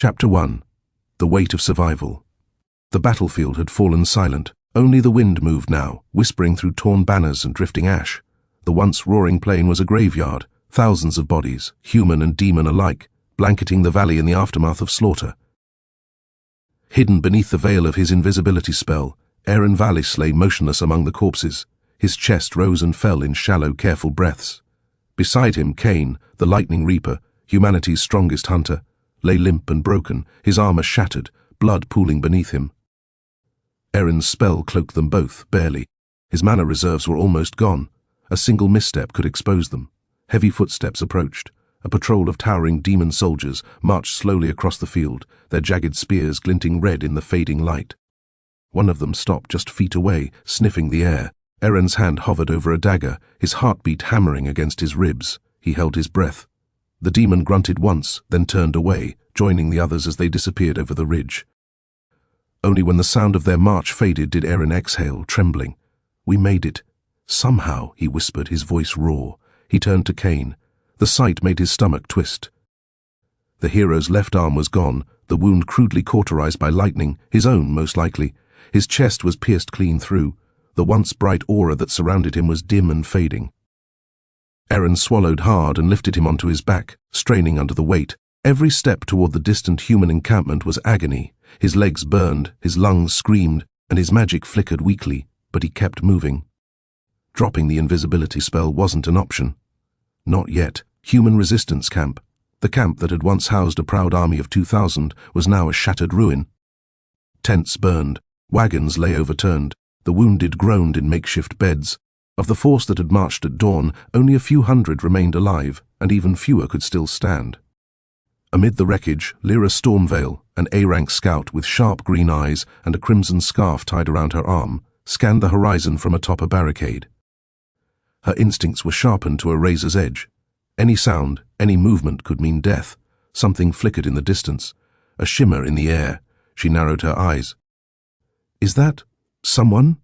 Chapter 1. The Weight of Survival. The battlefield had fallen silent. Only the wind moved now, whispering through torn banners and drifting ash. The once roaring plain was a graveyard, thousands of bodies, human and demon alike, blanketing the valley in the aftermath of slaughter. Hidden beneath the veil of his invisibility spell, Eren Valis lay motionless among the corpses. His chest rose and fell in shallow, careful breaths. Beside him, Kane, the Lightning Reaper, humanity's strongest hunter, lay limp and broken, his armor shattered, blood pooling beneath him. Eren's spell cloaked them both, barely. His mana reserves were almost gone. A single misstep could expose them. Heavy footsteps approached. A patrol of towering demon soldiers marched slowly across the field, their jagged spears glinting red in the fading light. One of them stopped just feet away, sniffing the air. Eren's hand hovered over a dagger, his heartbeat hammering against his ribs. He held his breath. The demon grunted once, then turned away, joining the others as they disappeared over the ridge. Only when the sound of their march faded did Eren exhale, trembling. "We made it. Somehow," he whispered, his voice raw. He turned to Kane. The sight made his stomach twist. The hero's left arm was gone, the wound crudely cauterized by lightning, his own most likely. His chest was pierced clean through. The once bright aura that surrounded him was dim and fading. Eren swallowed hard and lifted him onto his back, straining under the weight. Every step toward the distant human encampment was agony. His legs burned, his lungs screamed, and his magic flickered weakly, but he kept moving. Dropping the invisibility spell wasn't an option. Not yet. Human resistance camp. The camp that had once housed a proud army of 2,000 was now a shattered ruin. Tents burned. Wagons lay overturned. The wounded groaned in makeshift beds. Of the force that had marched at dawn, only a few hundred remained alive, and even fewer could still stand. Amid the wreckage, Lyra Stormvale, an A-rank scout with sharp green eyes and a crimson scarf tied around her arm, scanned the horizon from atop a barricade. Her instincts were sharpened to a razor's edge. Any sound, any movement could mean death. Something flickered in the distance, a shimmer in the air. She narrowed her eyes. "Is that someone?"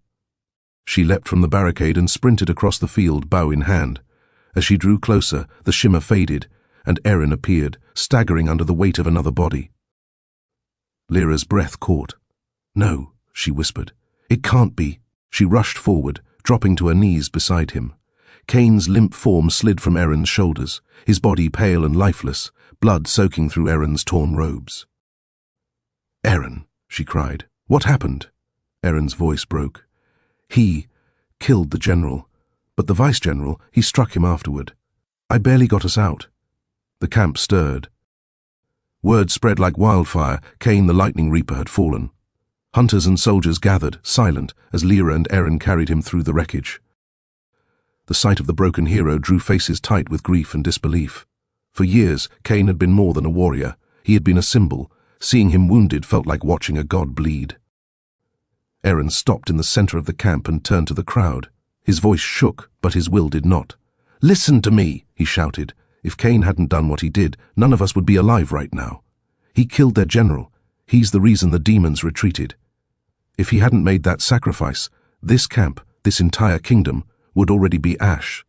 She leapt from the barricade and sprinted across the field, bow in hand. As she drew closer, the shimmer faded, and Eren appeared, staggering under the weight of another body. Lyra's breath caught. "No," she whispered. "It can't be." She rushed forward, dropping to her knees beside him. Kane's limp form slid from Eren's shoulders, his body pale and lifeless, blood soaking through Eren's torn robes. "Eren," she cried. "What happened?" Eren's voice broke. "He killed the general, but the vice-general, he struck him afterward. I barely got us out." The camp stirred. Word spread like wildfire. Kane the Lightning Reaper had fallen. Hunters and soldiers gathered, silent, as Lyra and Eren carried him through the wreckage. The sight of the broken hero drew faces tight with grief and disbelief. For years, Kane had been more than a warrior. He had been a symbol. Seeing him wounded felt like watching a god bleed. Eren stopped in the center of the camp and turned to the crowd. His voice shook, but his will did not. "Listen to me," he shouted. "If Kane hadn't done what he did, none of us would be alive right now. He killed their general. He's the reason the demons retreated. If he hadn't made that sacrifice, this camp, this entire kingdom, would already be ash."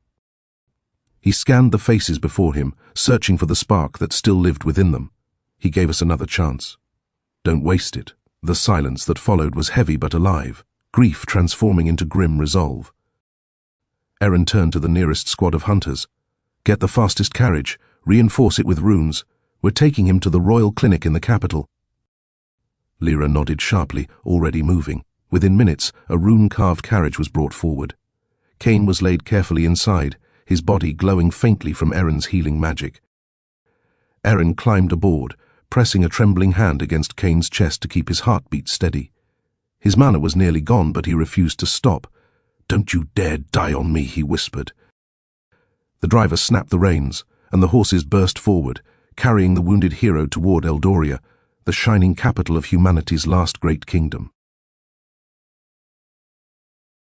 He scanned the faces before him, searching for the spark that still lived within them. "He gave us another chance. Don't waste it." The silence that followed was heavy but alive, grief transforming into grim resolve. Eren turned to the nearest squad of hunters. "Get the fastest carriage, reinforce it with runes. We're taking him to the royal clinic in the capital." Lyra nodded sharply, already moving. Within minutes, a rune-carved carriage was brought forward. Kane was laid carefully inside, his body glowing faintly from Eren's healing magic. Eren climbed aboard, pressing a trembling hand against Kane's chest to keep his heartbeat steady. His mana was nearly gone, but he refused to stop. "Don't you dare die on me," he whispered. The driver snapped the reins, and the horses burst forward, carrying the wounded hero toward Eldoria, the shining capital of humanity's last great kingdom.